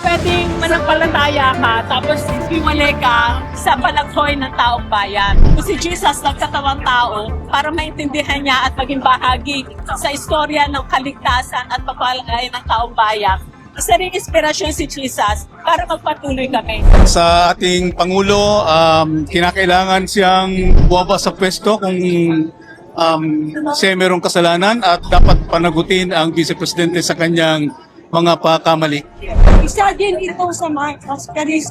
pwedeng manampalataya ka tapos hiwalay ka sa palaghoy ng taong bayan. Kung si Jesus nagkatawang tao para maintindihan niya at maging bahagi sa istorya ng kaligtasan at pagpalagay ng taong bayan. Isa rin inspirasyon si Jesus para magpatuloy kami. Sa ating Pangulo, kinakailangan siyang buwaba sa pwesto kung siya mayroong kasalanan at dapat panagutin ang Vice Presidente sa kanyang mga pakamali. Isa din ito sa mga kasperis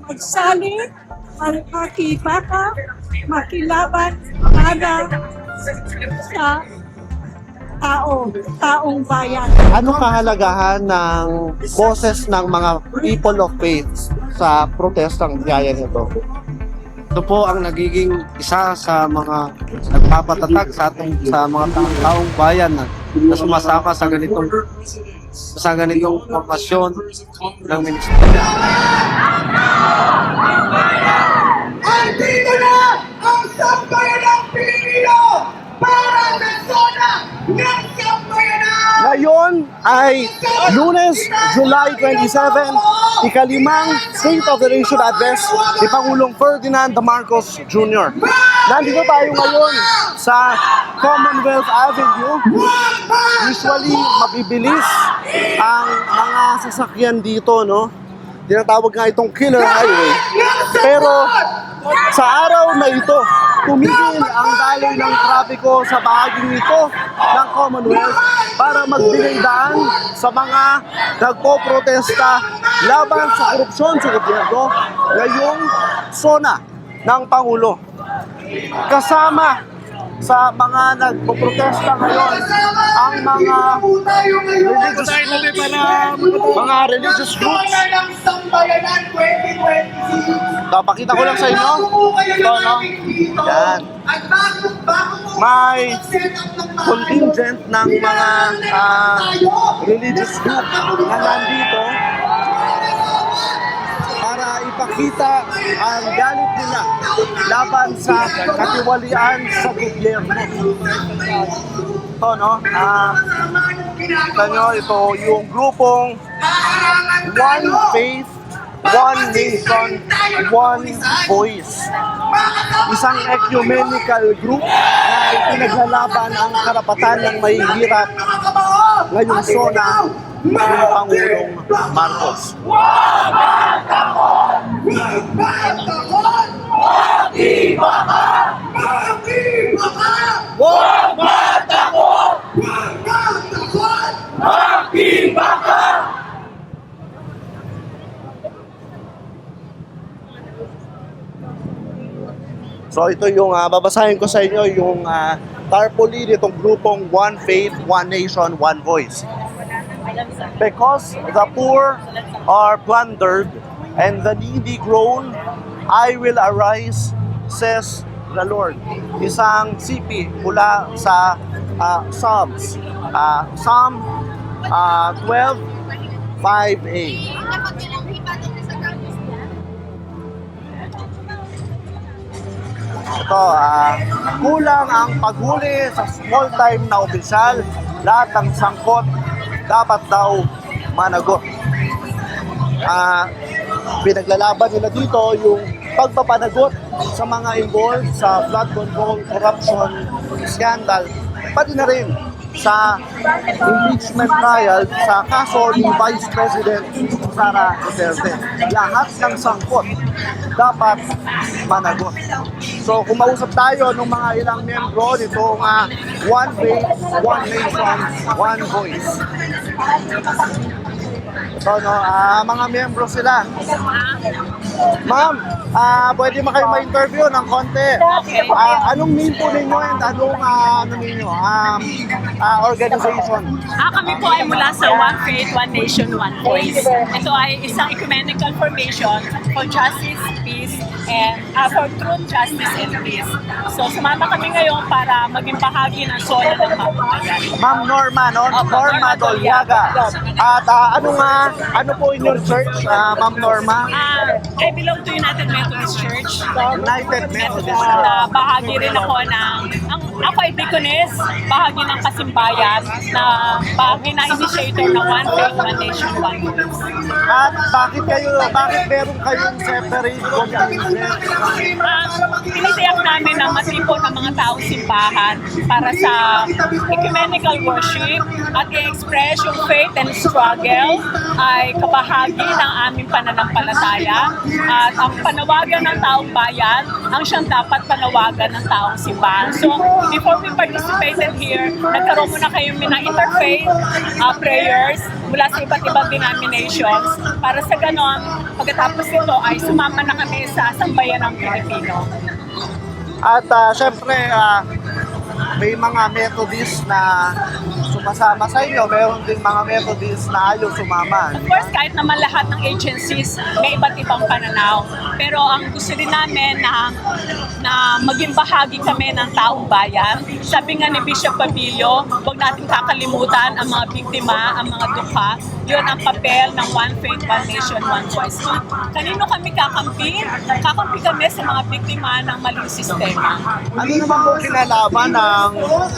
magsali, makibaka, makilaban para sa taong bayan. Ano kahalagahan ng boses ng mga people of faith sa protestang biyaya nito? Ito po ang nagiging isa sa mga nagpapatatag sa mga taong bayan na sumasama sa ganitong formasyon ng ministeryo. Andito na ang sambayan ng Pilipino para sa zona ng sambayanan! Ngayon ay Lunes, July 27, ikalimang State of the Nation Address ni Pangulong Ferdinand Marcos Jr. Nandito tayo ngayon sa Commonwealth Avenue. Usually, mabibilis ang mga sasakyan dito, no? Tinatawag nga itong Killer Highway. Pero sa araw na ito, tumigil ang daloy ng trapiko sa bahaging ito ng Commonwealth para magbigay daan sa mga nagpo-protesta laban sa korupsyon sa gobyerno ngayong zona ng Pangulo. Kasama sa mga nagpo-protesta ngayon ang mga religious groups. Sambayanan 2026. Pakita ko lang sa inyo. Ito, no? Yan. At bago May contingent ng mga religious group na nandito para ipakita ang galit nila laban sa katiwalian sa gobyerno. Ito, no? Kita nyo, ito yung grupong One Faith, One Nation, One Voice. Isang ecumenical group na ipinaglalaban ang karapatan ng mahihirap ngayong zona ng Pangulong Marcos. So ito yung babasahin ko sa inyo yung tarpaulin nitong grupong One Faith, One Nation, One Voice. Because the poor are plundered and the needy groan, I will arise, says the Lord. Isang sipi mula sa Psalms. Psalm 12:5a. Ito, kulang ang paghuli sa small-time na opisyal. Lahat ng sangkot dapat daw managot. Pinaglalaban nila dito yung pagpapanagot sa mga involved sa flood control, corruption, scandal, pati na rin sa impeachment trial sa kaso ni Vice President Sara Duterte. Lahat ng sangkot dapat managot. So kumausap tayo ng mga ilang membro nitong One Faith, One Nation, One Voice. Ito, no, mga membro sila. Ma'am, pwede ba kayo ma-interview ng konti? Anong name po ninyo and anong organization? Kami po ay mula sa One Faith, One Nation, One Voice. Ito ay isang ecumenical formation for justice, peace, and for truth, justice, and peace. So sumama kami ngayon para maging bahagi ng zona ng pamamayan. Ma'am Norma, no? Norma Dolyaga. At ano po inyong church, Ma'am Norma? I belong to United Methodist Church. United Methodist. Na bahagi rin ako ako ay Deaconess, bahagi ng Kasimbayan, na bahagi na initiator ng One Faith, One Nation, One Voice. At bakit meron kayong separate contingent? Tinitiyak namin na matipon ng mga taong simbahan para sa ecumenical worship at i-express yung faith and struggle ay kabahagi ng aming pananampalataya at ang panawagan ng taong bayan ang siyang dapat panawagan ng taong simbahan. So, before we participated here, nagkaroon muna kayo ng interfaith prayers mula sa iba't ibang denominations para sa ganon, pagkatapos nito ay sumama na kami sa Sambayan ng Pilipino. At syempre, may mga Methodist na sumasama sa inyo, meron din mga Methodist na ayaw sumama. Of course, kahit naman lahat ng agencies may iba't ibang pananaw. Pero ang gusto din namin na maging bahagi kami ng taong bayan. Sabi nga ni Bishop Pabilio, huwag natin kakalimutan ang mga biktima, ang mga dukha. Yun ang papel ng One Faith, One Nation, One Voice. Kanino kami kakampi? Kakampi kami sa mga biktima ng maling sistema. Ano naman po kinalaman ng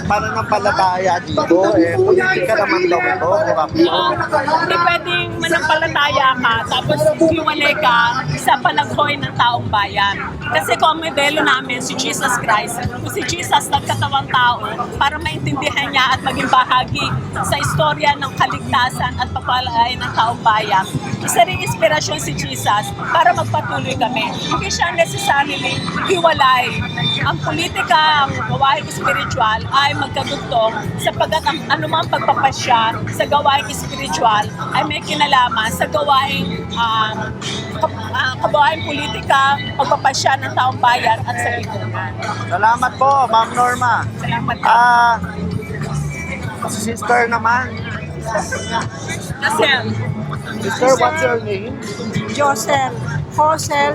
pananampalataya dito? Politika naman daw ito, corrupt. Hindi pwedeng manampalataya ka tapos hiwalay ka sa panaghoy ng taong bayan. Kasi kung ang modelo namin si Jesus Christ, kung si Jesus nagkatawang tao para maintindihan niya at maging bahagi sa istorya ng kaligtasan at papalay ng taong bayan. Isa rin inspirasyon si Jesus para magpatuloy kami. Hindi siya necessarily hiwalay. Ang politika, ang gawain spiritual ay magkadugtong sapagkat ang anumang pagpapasya sa gawain spiritual ay may kinalaman sa gawain politika, pagpapasya ng taong bayan at sa lipunan. Salamat po, Ma'am Norma. Salamat. Sister naman. Kasi Sister, what's your name? Josel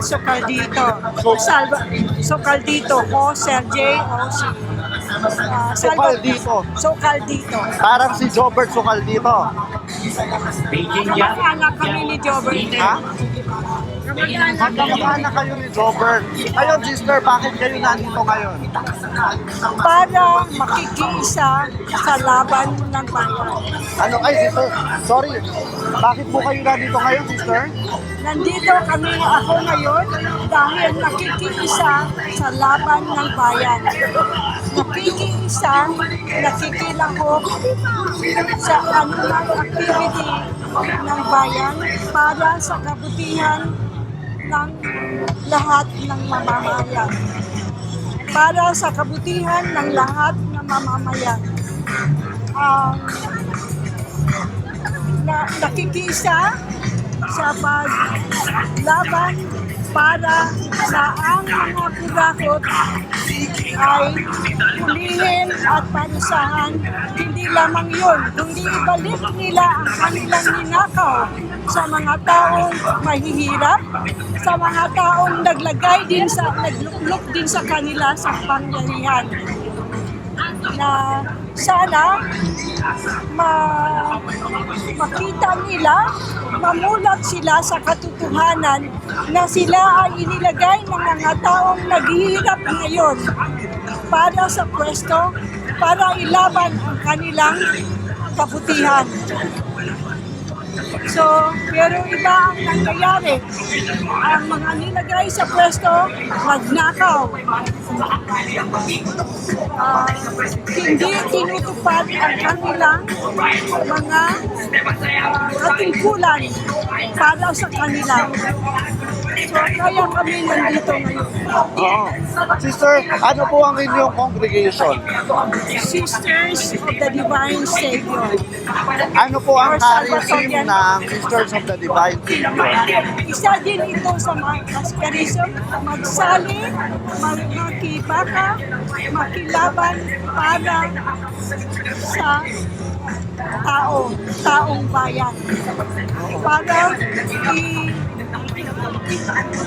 Socaldito. Socaldito. Josel, J-O-C. Socaldito. Socaldito. Parang si Jobert Socaldito. Anak kami ni Jobert. Ha? Magkamukha kayo ni Jobert. Ayun, sister, bakit kayo nandito ngayon? Para makikiisa sa laban ng bayan. Ano, sister, sorry. Bakit po kayo nandito ngayon, sister? Nandito ako ngayon dahil nakikiisa sa laban ng bayan. Nakikilahok sa anumang activity ng bayan para sa kabutihan ng lahat ng mamamayan. Para sa kabutihan ng lahat ng mamamayan. Nakikisa sa paglaban para sa ang mga kurakot ay hulihin at parusahan. Hindi lamang yun, kundi ibalik nila ang kanilang ninakaw sa mga taong mahihirap, sa mga taong nagluklok din sa kanila sa pangyarihan. Na sana makita nila, mamulat sila sa katotohanan na sila ay inilagay ng mga taong naghihirap ngayon para sa pwesto, para ilaban ang kanilang kabutihan. So, pero iba ang nangyayari. Ang mga nilagay sa pwesto, nagnakaw. Hindi tinutupad ang kanilang mga katungkulan para sa kanila. So, kaya kami nandito ngayon. Oo. Sister, ano po ang inyong congregation? Sisters of the Divine Savior. Ano po ang charism ng Sisters of the Divine Savior? Isa din ito sa mga charism, magsali, makibaka, makilaban para sa taong bayan. Para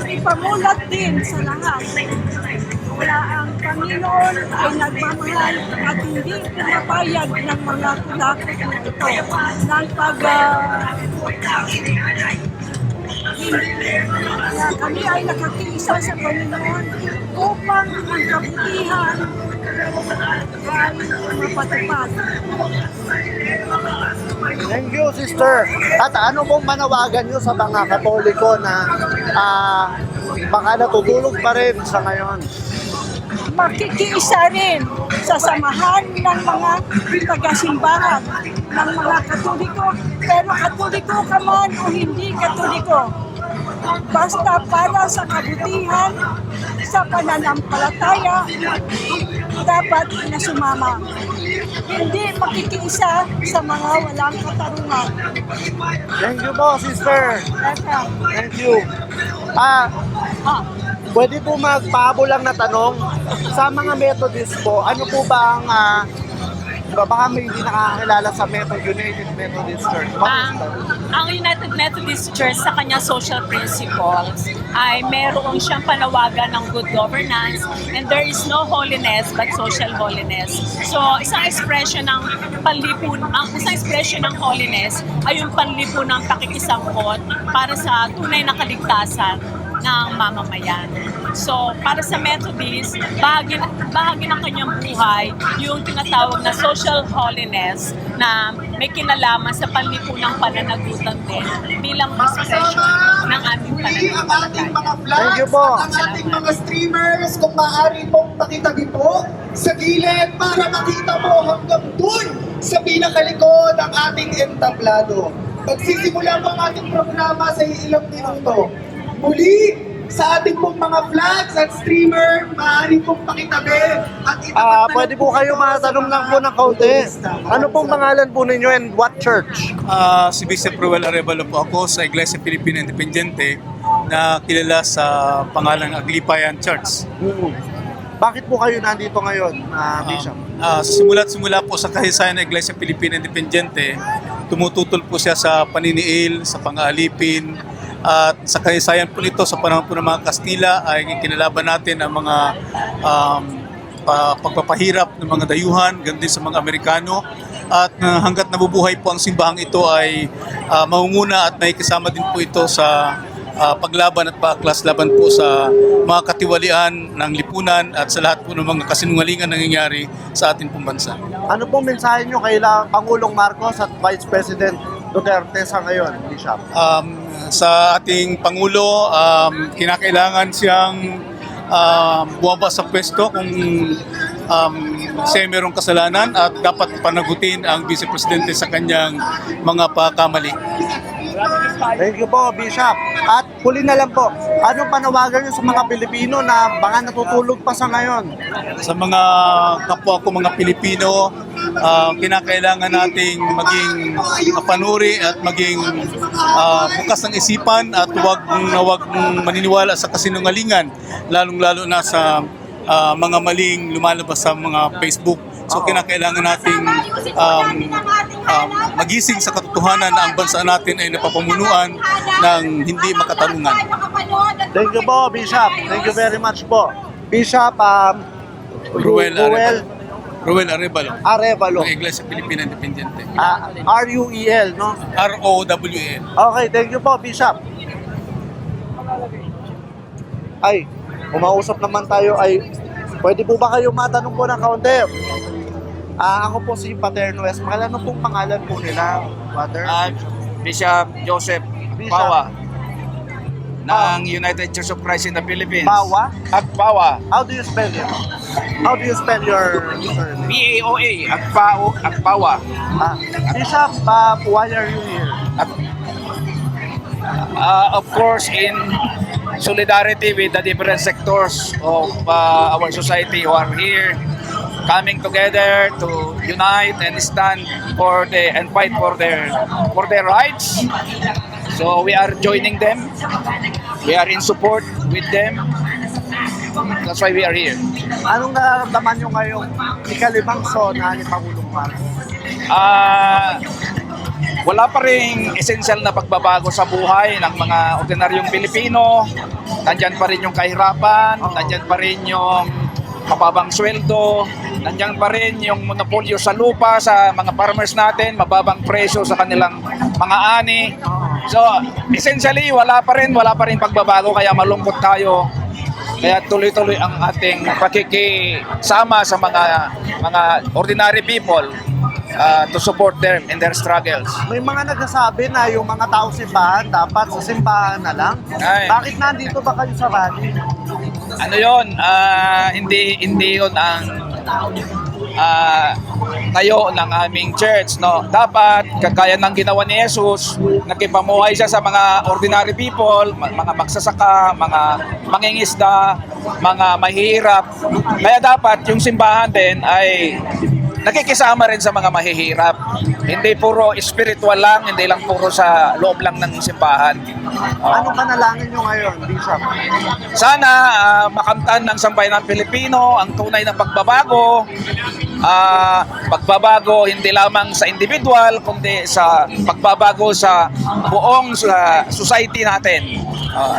ipamulat din sa lahat na ang Panginoon ay nagmamahal at hindi pinapayag ng mga kulakot na ito ng kami ay nakakiisa sa Panginoon upang ang kabutihan ay mapatupad. Thank you, sister. At ano pong manawagan nyo sa mga Katoliko na baka natutulog pa rin sa ngayon? Makikiisa rin sa samahan ng mga tagasimbahan ng mga Katoliko, pero Katoliko ka man o hindi Katoliko. Basta para sa kabutihan, sa pananampalataya, dapat na sumama. Hindi makikiisa sa mga walang katarungan. Thank you po, sister. Welcome. Thank you. Pwede po magpahabol lang na tanong. Sa mga Methodist po, ano po ba ang baka may hindi nakakakilala sa United Methodist Church? Ang United Methodist Church sa kanyang social principles ay meron siyang panawagan ng good governance, and there is no holiness but social holiness. So, isang expression ng holiness ay yung panlipo ng pakikisangkot para sa tunay na kaligtasan ng mamamayan. So, para sa Methodist, bahagi ng kanyang buhay yung tinatawag na social holiness na may kinalaman sa panlipunang pananagutan din bilang expression ng aming pananagutan. Thank you po. Ang ating mga streamers, kung maaari pong pakitabi po sa gilid para makita mo hanggang dun sa pinakalikod ang ating entablado. Magsisimula po ang ating programa sa ilang minuto. Muli, sa ating pong mga vlogs at streamer, maaari pong pakitabi at itapat na Pwede po kayo matanong lang po ng kaunti. Ano pong pangalan po ninyo and what church? Si Bishop Ruel Arevalo po ako sa Iglesia Filipina Independiente na kilala sa pangalan Aglipayan Church. Bakit po kayo nandito ngayon, Bishop? Simula po sa kahisayan ng Iglesia Filipina Independiente, tumututol po siya sa paniniil, sa pang-aalipin, at sa kahisayan po nito sa panahon po ng mga Kastila ay kinalaban natin ang mga pagpapahirap ng mga dayuhan, ganun din sa mga Amerikano. At hanggat nabubuhay po ang simbahang ito ay mangunguna at may kasama din po ito sa paglaban at paaklas laban po sa mga katiwalian ng lipunan at sa lahat po ng mga kasinungalingan nangyayari sa ating pong bansa. Ano pong mensahe nyo kay Pangulong Marcos at Vice President Duterte sa ngayon, Bishop? Sa ating Pangulo, kinakailangan siyang bumaba sa pwesto kung siya mayroong kasalanan at dapat panagutin ang Vice Presidente sa kanyang mga pagkamali. Thank you po, Bishop. At huli na lang po, anong panawagan nyo sa mga Pilipino na baka natutulog pa sa ngayon? Sa mga kapwa ko mga Pilipino, kinakailangan nating maging mapanuri at maging bukas ng isipan at huwag maniniwala sa kasinungalingan, lalong-lalo na sa mga maling lumalabas sa mga Facebook. So kinakailangan nating magising sa katotohanan na ang bansa natin ay napapamunuan ng hindi makatarungan. Thank you po, Bishop. Thank you very much po. Bishop Ruel Arevalo Arevalo. ng Iglesia Filipina Independiente. R-U-E-L, no? R-O-W-L. Okay, thank you po, Bishop. Ay, umausap naman tayo ay pwede po ba kayo matanong po ng kaunti? Ako po si Paterno S. Ano pong pangalan po nila, Father? Bishop Joseph Bishop. Pawa ng United Church of Christ in the Philippines. Pawa? Agpawa. How do you spell it? How do you spell your surname? P-A-O-A. Agpawa. Bishop, why are you here? Of course, in solidarity with the different sectors of our society who are here, coming together to unite and stand for and fight for their rights. So we are joining them. We are in support with them. That's why we are here. Anong nararamdaman nyo ngayong ikalimang sona ni Pangulong Marcos? Wala pa ring essential na pagbabago sa buhay ng mga ordinaryong Pilipino. Nandyan pa rin yung kahirapan, nandyan pa rin yung mababang sweldo, nandyan pa rin yung monopolyo sa lupa sa mga farmers natin, mababang presyo sa kanilang mga ani. So, essentially, wala pa rin pagbabago, kaya malungkot tayo. Kaya tuloy-tuloy ang ating pakikisama sa mga ordinary people to support them in their struggles. May mga nagsasabi na yung mga tao simbahan dapat sa simbahan na lang. Ay. Bakit nandito ba kayo sa rally? Ano yon? Hindi yon ang tayo ng aming church, no? Dapat kagaya ng ginawa ni Jesus, nagkipamuhay siya sa mga ordinary people, mga magsasaka, mga mangingisda, mga mahihirap. Kaya dapat yung simbahan din ay nakikisama rin sa mga mahihirap. Hindi puro spiritual lang, hindi lang puro sa loob lang ng simbahan. Anong panalangin nyo ngayon, Bishop? Sana makamtan ng sambayan ng Pilipino ang tunay na pagbabago. Pagbabago hindi lamang sa individual, kundi sa pagbabago sa buong society natin.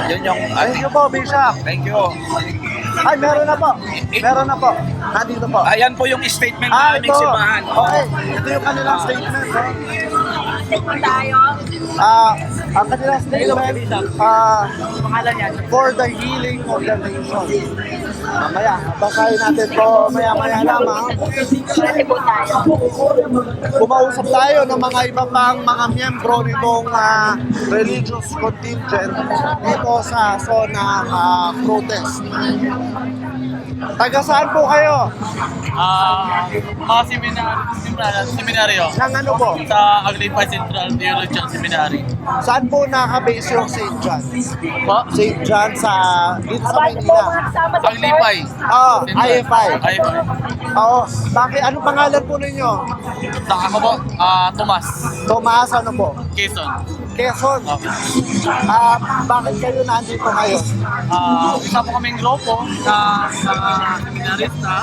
Yun yung Thank you po, Bishop. Thank you. Ay, meron na po. Meron na po. Nandito po. Ayan po yung statement ng aming ito. simbahan. Okay. Ito yung kanilang statement. No? tayo. Ang kanilang statement, for the healing of the nation. Mamaya, basahin natin po maya-maya lamang. Kumausap tayo ng mga iba pang mga miyembro nitong religious contingent dito sa zona protest. Taga saan po kayo? Mga seminaryo Nang ano po? sa Aglipay Central Theological Seminary. Saan po naka-base yung St. John? Po? St. John sa dito sa Manila. Aglipay. IFI. Ay, Oo. Bakit? Anong pangalan po ninyo? sa ako po, Tomas, Tomas, ano po? Quezon. Quezon. Bakit kayo nandito ngayon? Isa po kaming grupo na seminarista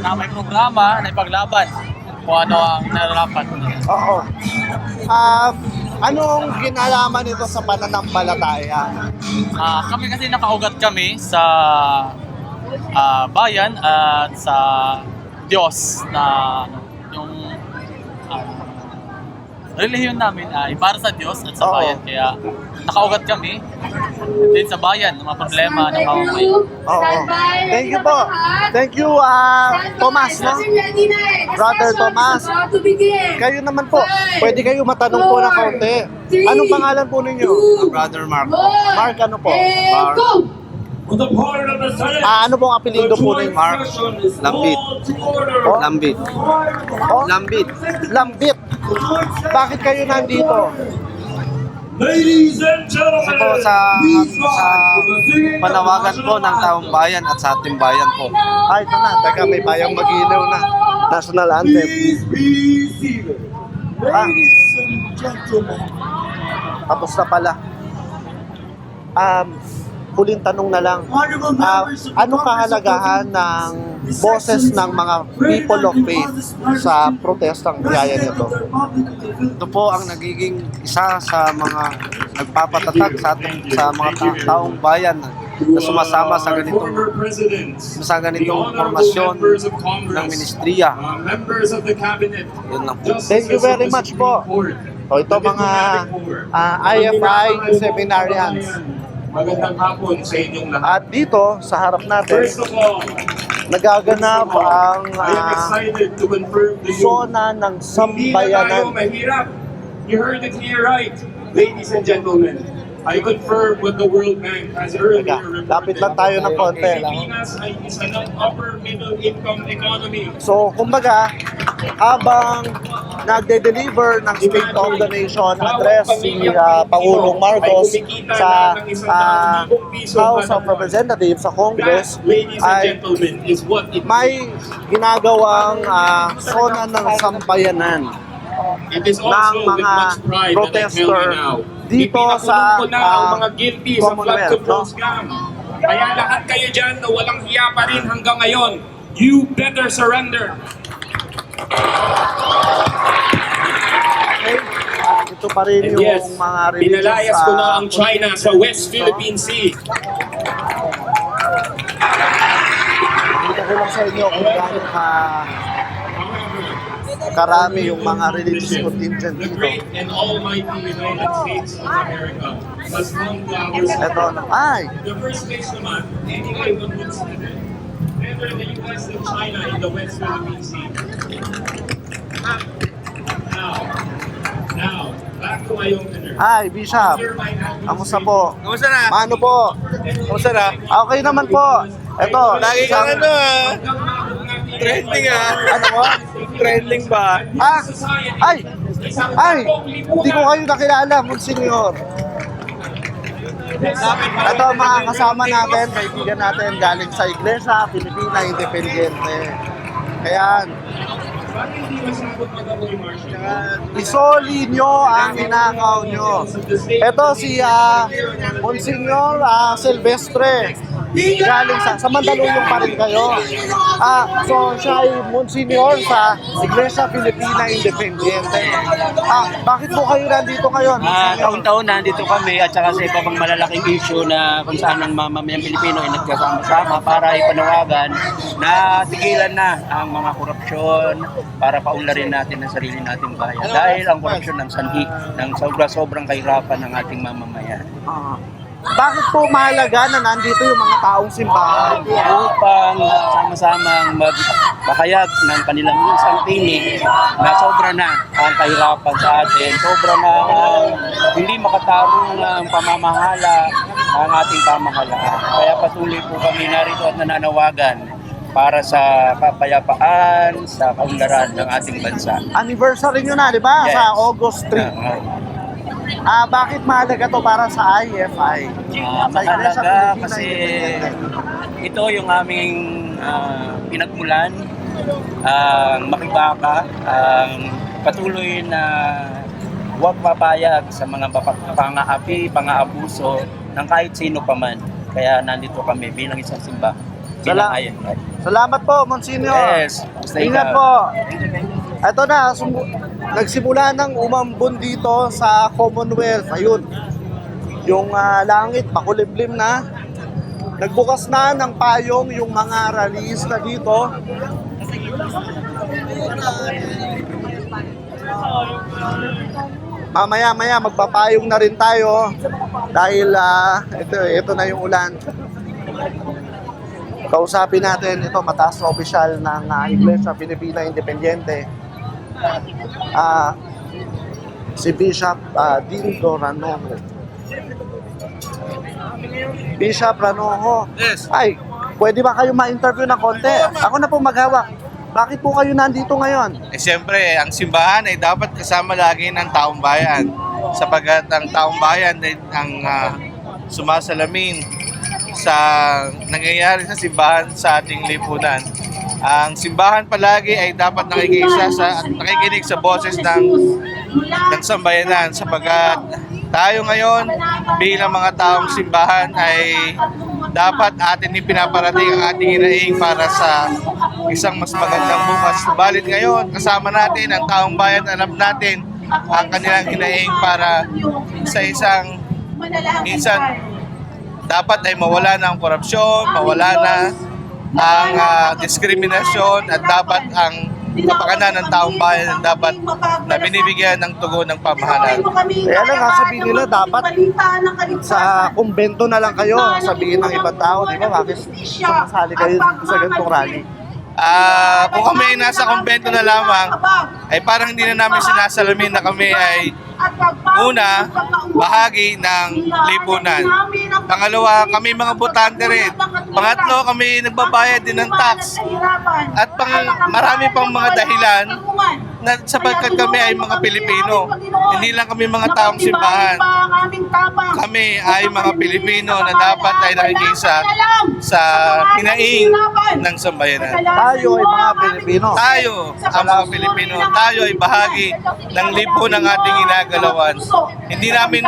na may programa na ipaglaban kung ano ang nararapat. Oo. Anong kinalaman nito sa pananampalataya? Kami kasi nakaugat kami sa bayan at sa Diyos na yung relihiyon namin ay para sa Diyos at sa Oo. bayan. Kaya nakaugat kami din sa bayan ng mga problema ng mamamayan. Oo. Thank you po. Thank you, Tomas, no? Brother Tomas. Kayo naman po, pwede kayo matanong po ng kaunti. Anong pangalan po ninyo? Brother Mark. Mark, ano po? Mark. Ano pong apelido po ninyo? Mark Lambit. Oh? Lambit. Oh? Lambit. Lambit. Bakit kayo nandito? Kasi po sa panawagan po ng taong bayan at sa ating bayan po. Ay, ito na. Teka, may bayang mag-ilaw na. National anthem. Tapos na pala. Huling tanong na lang. Anong kahalagahan ng boses ng mga people of faith sa protestang gaya nito? Ito po ang nagiging isa sa mga nagpapatatag sa mga taong bayan na sumasama sa ganitong formasyon ng ministriya. Yun lang po. Thank you very much po. O ito mga IFI seminarians. Magandang hapon sa inyong lahat. At dito, sa harap natin, First of all, nagaganap ang I am excited to confirm to you. zona ng Hindi na tayo sambayanan. mahirap. You heard it here right, ladies and gentlemen. I confirm what the World Bank has earlier reported. Lapit lang tayo ng konti. Ang Pilipinas ay isa ng upper middle income economy. So, kumbaga, habang nagde-deliver ng State of the Nation address si Pangulong Marcos sa House of Representatives sa Congress, Ladies and ay gentlemen, is what it may ginagawang zona ng sambayanan It is ng also with mga much pride that I tell protester you now. dito Ipinakulong sa ko na ang mga guilty sa flood Commonwealth, control no? scam. Kaya lahat kayo dyan na walang hiya pa rin hanggang ngayon, you better surrender. Okay? Ito pa rin And yung yes, mga religious pinalayas ko na ang China sa West Philippine Sea. Dito ko lang sa inyo kung gaano karami yung mga religious contingent The dito. great and almighty United States of America has long flowers. Ito, ay, The first place naman, anyone would see them. Never the US and China in the West Philippine Sea. Now, back to my opener. ay, Bishop. Here I have Kamusta po? Kamusta na? Mano po? Kamusta na? Okay naman po. Ito, Lagi kang isang- ano trending Ano po? Trending ba? Ay, hindi ko kayo nakilala, Monsignor. Ito ang mga kasama natin, kaibigan natin galing sa Iglesia Pilipina Independiente. Ayan, isoli nyo ang ninakaw nyo. Ito si Monsignor Silvestre. Galing sa Mandaluyong pa rin kayo. So siya ay Monsignor sa Iglesia Filipina Independiente. Bakit po kayo nandito ngayon? Taon-taon nandito kami at saka sa iba pang malalaking issue na kung saan ang mamamayang Pilipino ay nagkasama-sama para ipanawagan na tigilan na ang mga korupsyon para paunlarin natin ang sarili nating bayan. Dahil ang korupsyon ng sanhi ng sobrang kahirapan ng ating mamamayan. Bakit po mahalaga na nandito yung mga taong simbahan? Upang sama-samang magbahayag ng kanilang isang tinig na sobra na ang kahirapan sa atin, sobra na ang hindi makatarong ang pamamahala ang ating pamahalaan. Kaya patuloy po kami narito at nananawagan para sa kapayapaan, sa kaunlaran ng ating bansa. Anniversary nyo na, di ba? Yes. Sa August 3. Bakit mahalaga to para sa IFI? Sa Iglesia Mahalaga Filipina kasi Independiente. ito yung aming pinagmulan, ang makibaka, ang patuloy na huwag papayag sa mga pang-aapi, pang-aabuso ng kahit sino pa man. Kaya nandito kami bilang isang simba. Bilang IFI. Salamat po, Monsignor. Yes. Stay Ingat down. po. Ito na, nagsimula ng umambon dito sa Commonwealth. Ayun, yung langit, makulimlim na. Nagbukas na ng payong yung mga rallyista dito. Maya magpapayong na rin tayo dahil ito na yung ulan. Kausapin natin ito, mataas na opisyal ng Iglesia Pilipina Independiente. Si Bishop Dindo Ranojo. Bishop Ranojo. Yes. Ay, pwede ba kayo ma-interview ng konti? Ako na po maghawak. Bakit po kayo nandito ngayon? Siyempre, ang simbahan ay dapat kasama lagi ng taong bayan. Sapagat ang taong bayan ay ang sumasalamin sa nangyayari sa simbahan sa ating lipunan. Ang simbahan palagi ay dapat nakikinig sa boses ng sambayanan sapagat tayo ngayon bilang mga taong simbahan ay dapat atin ipinaparating ang ating hinaing para sa isang mas magandang bukas. Subalit ngayon, kasama natin ang taong bayan, alam natin ang kanilang hinaing para sa isang minsan dapat ay mawala na ang korupsyon, mawala na ang diskriminasyon at dapat ang kapakanan ng taong bayan dapat na binibigyan ng tugon ng pamahalaan. Kaya lang, sabihin nila dapat sa kumbento na lang kayo, sabihin ng ibang tao, di ba? Bakit sumasali kayo sa ganitong rally? Kung kami ay nasa kumbento na lamang, ay parang hindi na namin sinasalamin na kami ay una, bahagi ng lipunan. Pangalawa, kami mga botante rin. Pangatlo, kami nagbabayad din ng tax. At marami pang mga dahilan na sapagkat kami ay mga Pilipino. Hindi lang kami mga taong simbahan. Kami ay mga Pilipino na dapat ay nakikisa sa hinaing ng sambayanan. Tayo ay mga Pilipino. Tayo, ang mga Pilipino, tayo ay bahagi ng lipo ng ating ginagalawan. Hindi namin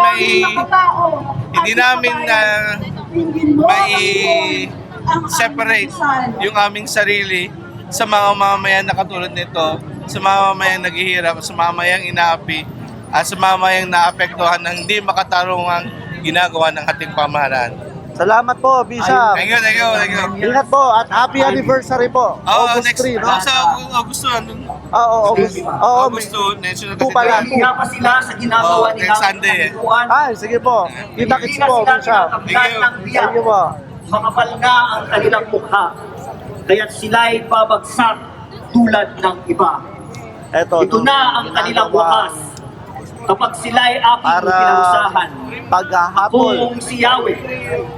separate yung aming sarili sa mga mamamayang na katulad nito, sa mga mamamayang naghihirap, sa mamamayang inaapi, at sa mamamayang naapektuhan ng hindi makatarungang ginagawa ng ating pamahalaan. Salamat po, Bishop. Thank you. Ingat po at happy anniversary po. August 3, no? Sa Augusto, andun. Oo, August. Oo, Augusto, National two pala. Kaya pa sila sa ginagawa Oh, next Sunday eh. Ay, sige po. Kita-kits po, Bishop. Thank you po. Makapal nga ang kanilang mukha. Kaya't sila'y babagsak tulad ng iba. Ito na ang kanilang wakas. Kapag sila'y aking Para pinarusahan, paghahatol. kung si Yahweh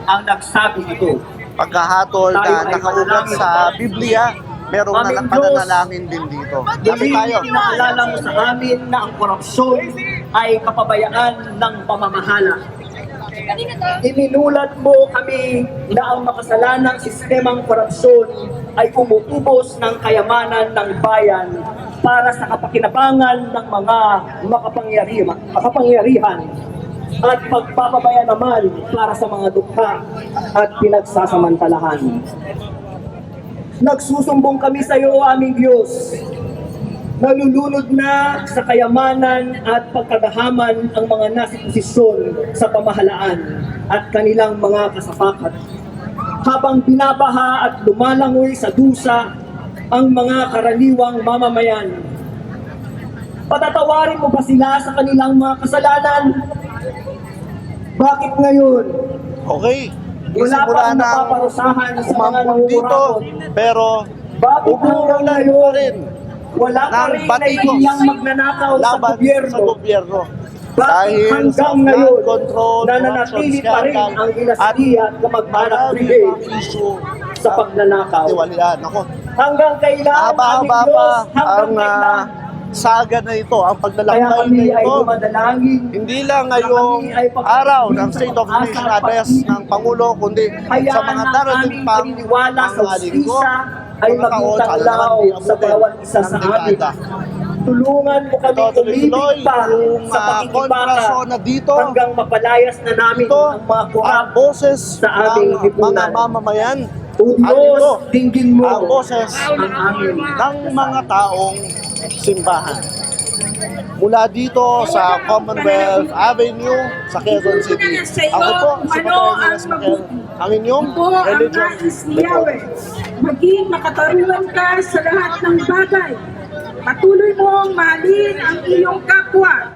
ang nagsabi nito. Pagkahatol na nakaugat sa Biblia, merong pananalangin din dito. Lapit Muli tayo. pinaalala mo sa amin na ang korupsyon ay kapabayaan ng pamamahala. Ininulat mo kami na ang makasalanang sistemang korupsyon ay umuubos ng kayamanan ng bayan para sa kapakinabangan ng mga makapangyarihan at pagpapabaya naman para sa mga dukha at pinagsasamantalahan. Nagsusumbong kami sa iyo, aming Diyos. Nalulunod na sa kayamanan at pagkadahaman ang mga nasa posisyon sa pamahalaan at kanilang mga kasapakat. Habang binabaha at lumalangoy sa dusa ang mga karaniwang mamamayan. Patatawarin mo ba sila sa kanilang mga kasalanan? Bakit ngayon? Okay. Wala Isimula pang na napaparusahan sa mga umambon dito, nangungurakot. pero Bakit hanggang umuulan pa ngayon? rin Wala pa ng rin batikos naihiyang magnanakaw sa laban gobyerno. sa gobyerno. Bakit Dahil sa hanggang flood ngayon, control, nananatili corruption pa rin scandal, ang dinastya at kamag-anak marami brigade pang issue sa pagnanakaw? Tiwalian. Ako, Hanggang kailan, haba-haba aming pa Diyos? Hanggang ang kailan? saga na ito, ang Kaya paglalakbay na kami ay ito. dumadalangin. Hindi lang ngayong araw ng State of the Nation Address ng Pangulo, kundi sa mga darating pang paniniwala sa mga linggo, usisa ay mga taon, maging sa tanglaw alam sa bawat isa sa amin. Tulungan mo kami Ito, tuloy-tuloy, umibig pa yung sa pakikibaka kontrasona dito, hanggang mapalayas na namin ito, ang mga ang kurap boses sa aming ng mga lipunan. mamamayan, O at ito, Diyos, dinggin mo ang boses ang amin. ng mga taong simbahan. Mula dito sa Commonwealth Avenue sa Quezon City. Ako po, si Patrick Esmaquel, ang inyong religion reporter. Maging makatarungan ka sa lahat ng bagay. Patuloy mong mahalin ang iyong kapwa.